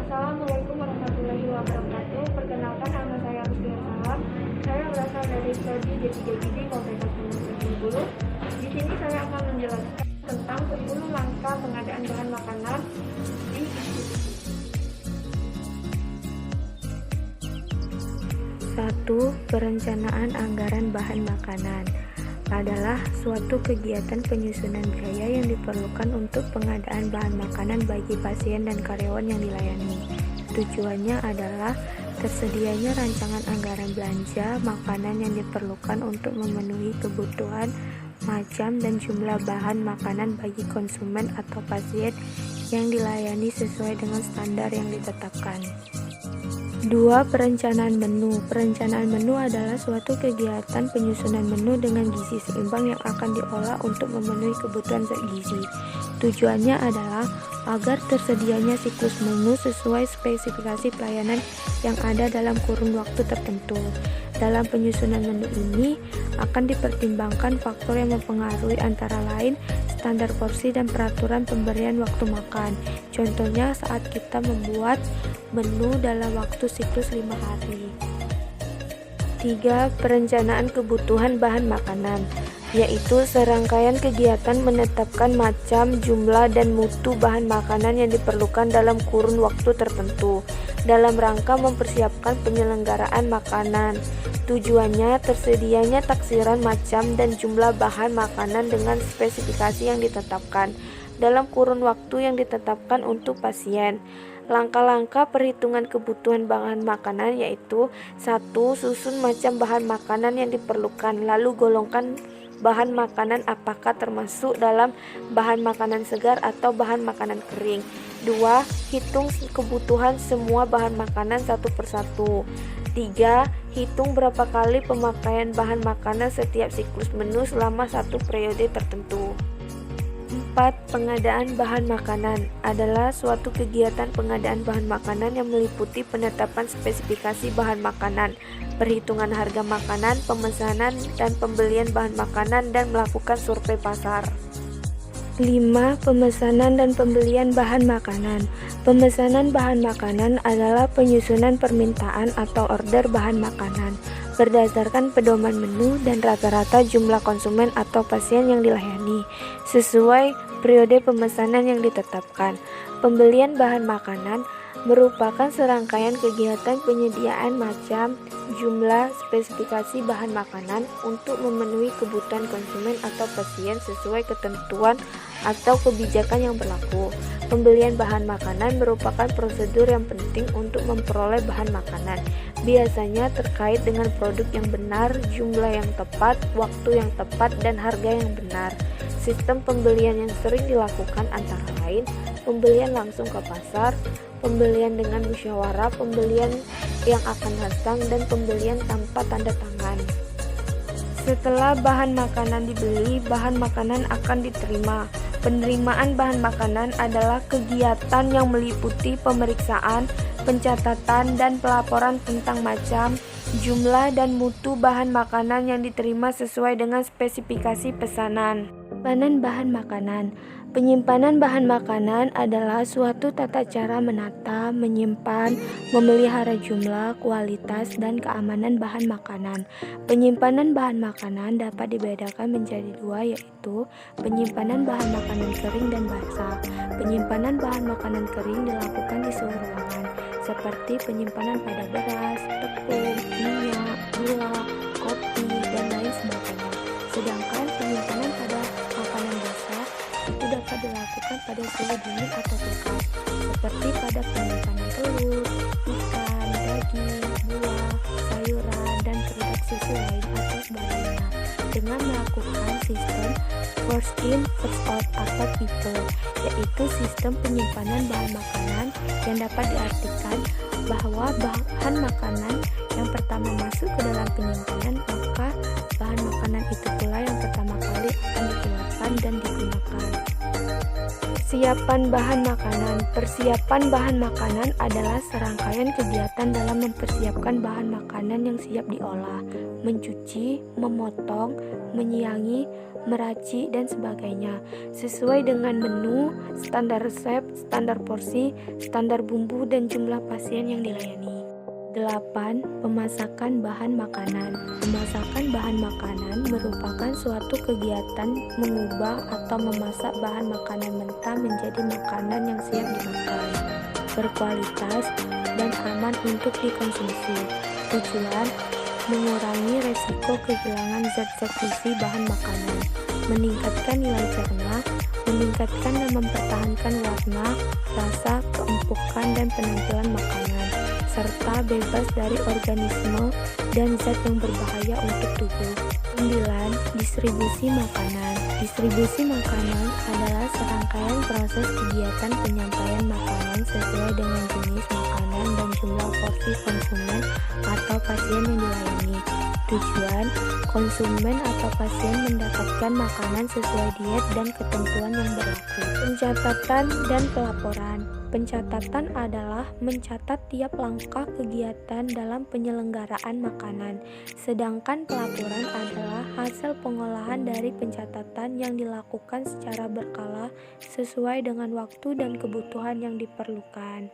Assalamualaikum warahmatullahi wabarakatuh. Perkenalkan, nama saya Rusdi Salam. Saya berasal dari Prodi J3GD Fakultas Pendidikan Bengkulu. Di sini saya akan menjelaskan tentang 10 langkah pengadaan bahan makanan di institusi. 1. Perencanaan anggaran bahan makanan adalah suatu kegiatan penyusunan biaya yang diperlukan untuk pengadaan bahan makanan bagi pasien dan karyawan yang dilayani. Tujuannya adalah tersedianya rancangan anggaran belanja makanan yang diperlukan untuk memenuhi kebutuhan macam dan jumlah bahan makanan bagi konsumen atau pasien yang dilayani sesuai dengan standar yang ditetapkan. 2. Perencanaan menu. Perencanaan menu adalah suatu kegiatan penyusunan menu dengan gizi seimbang yang akan diolah untuk memenuhi kebutuhan zat gizi. Tujuannya adalah agar tersedianya siklus menu sesuai spesifikasi pelayanan yang ada dalam kurun waktu tertentu. Dalam penyusunan menu ini akan dipertimbangkan faktor yang mempengaruhi antara lain standar porsi dan peraturan pemberian waktu makan. Contohnya saat kita membuat menu dalam waktu siklus 5 hari. 3. Perencanaan kebutuhan bahan makanan, yaitu serangkaian kegiatan menetapkan macam, jumlah, dan mutu bahan makanan yang diperlukan dalam kurun waktu tertentu dalam rangka mempersiapkan penyelenggaraan makanan. Tujuannya tersedianya taksiran macam dan jumlah bahan makanan dengan spesifikasi yang ditetapkan dalam kurun waktu yang ditetapkan untuk pasien. Langkah-langkah perhitungan kebutuhan bahan makanan yaitu 1. Susun macam bahan makanan yang diperlukan, lalu golongkan bahan makanan apakah termasuk dalam bahan makanan segar atau bahan makanan kering. 2. Hitung kebutuhan semua bahan makanan satu persatu. 3. Hitung berapa kali pemakaian bahan makanan setiap siklus menu selama satu periode tertentu. 4. Pengadaan bahan makanan adalah suatu kegiatan pengadaan bahan makanan yang meliputi penetapan spesifikasi bahan makanan, perhitungan harga makanan, pemesanan dan pembelian bahan makanan, dan melakukan survei pasar. 5. Pemesanan dan pembelian bahan makanan. Pemesanan bahan makanan adalah penyusunan permintaan atau order bahan makanan berdasarkan pedoman menu dan rata-rata jumlah konsumen atau pasien yang dilayani sesuai periode pemesanan yang ditetapkan. Pembelian bahan makanan merupakan serangkaian kegiatan penyediaan macam, jumlah, spesifikasi bahan makanan untuk memenuhi kebutuhan konsumen atau pasien sesuai ketentuan atau kebijakan yang berlaku. Pembelian bahan makanan merupakan prosedur yang penting untuk memperoleh bahan makanan, biasanya terkait dengan produk yang benar, jumlah yang tepat, waktu yang tepat, dan harga yang benar. Sistem pembelian yang sering dilakukan antara lain pembelian langsung ke pasar, pembelian dengan musyawarah, pembelian yang akan datang, dan pembelian tanpa tanda tangan. Setelah bahan makanan dibeli, bahan makanan akan diterima. Penerimaan bahan makanan adalah kegiatan yang meliputi pemeriksaan, pencatatan, dan pelaporan tentang macam, jumlah, dan mutu bahan makanan yang diterima sesuai dengan spesifikasi pesanan. Penyimpanan bahan makanan. Penyimpanan bahan makanan adalah suatu tata cara menata, menyimpan, memelihara jumlah, kualitas, dan keamanan bahan makanan. Penyimpanan bahan makanan dapat dibedakan menjadi dua, yaitu penyimpanan bahan makanan kering dan basah. Penyimpanan bahan makanan kering dilakukan di suhu ruangan, seperti penyimpanan pada beras, tepung, minyak, gula, kopi, dan lain sebagainya. Sedangkan penyimpanan pada makanan basah itu dapat dilakukan pada suhu dingin atau kulkas, seperti pada penyimpanan telur, ikan, daging, buah, sayuran, dan produk susu lain atau sebagainya, dengan melakukan sistem first in first out atau FIFO, yaitu sistem penyimpanan bahan makanan yang dapat diartikan bahwa bahan makanan yang pertama masuk ke dalam penyimpanan, maka bahan makanan itu pula yang pertama kali akan dikeluarkan dan digunakan. Persiapan bahan makanan. Persiapan bahan makanan adalah serangkaian kegiatan dalam mempersiapkan bahan makanan yang siap diolah, mencuci, memotong, menyiangi, meracik, dan sebagainya, sesuai dengan menu, standar resep, standar porsi, standar bumbu, dan jumlah pasien yang dilayani. 8. Pemasakan bahan makanan. Pemasakan bahan makanan merupakan suatu kegiatan mengubah atau memasak bahan makanan mentah menjadi makanan yang siap dimakan, berkualitas, dan aman untuk dikonsumsi. Tujuan: mengurangi resiko kehilangan zat-zat gizi bahan makanan, meningkatkan nilai cerna, meningkatkan dan mempertahankan warna, rasa, keempukan, dan penampilan makanan, serta bebas dari organisme dan zat yang berbahaya untuk tubuh. 9. Distribusi makanan. Distribusi makanan adalah serangkaian proses kegiatan penyampaian makanan sesuai dengan jenis makanan dan jumlah porsi konsumen atau pasien yang dilayani. Tujuan: konsumen atau pasien mendapatkan makanan sesuai diet dan ketentuan yang berlaku. Pencatatan dan pelaporan. Pencatatan adalah mencatat tiap langkah kegiatan dalam penyelenggaraan makanan, sedangkan pelaporan adalah hasil pengolahan dari pencatatan yang dilakukan secara berkala sesuai dengan waktu dan kebutuhan yang diperlukan.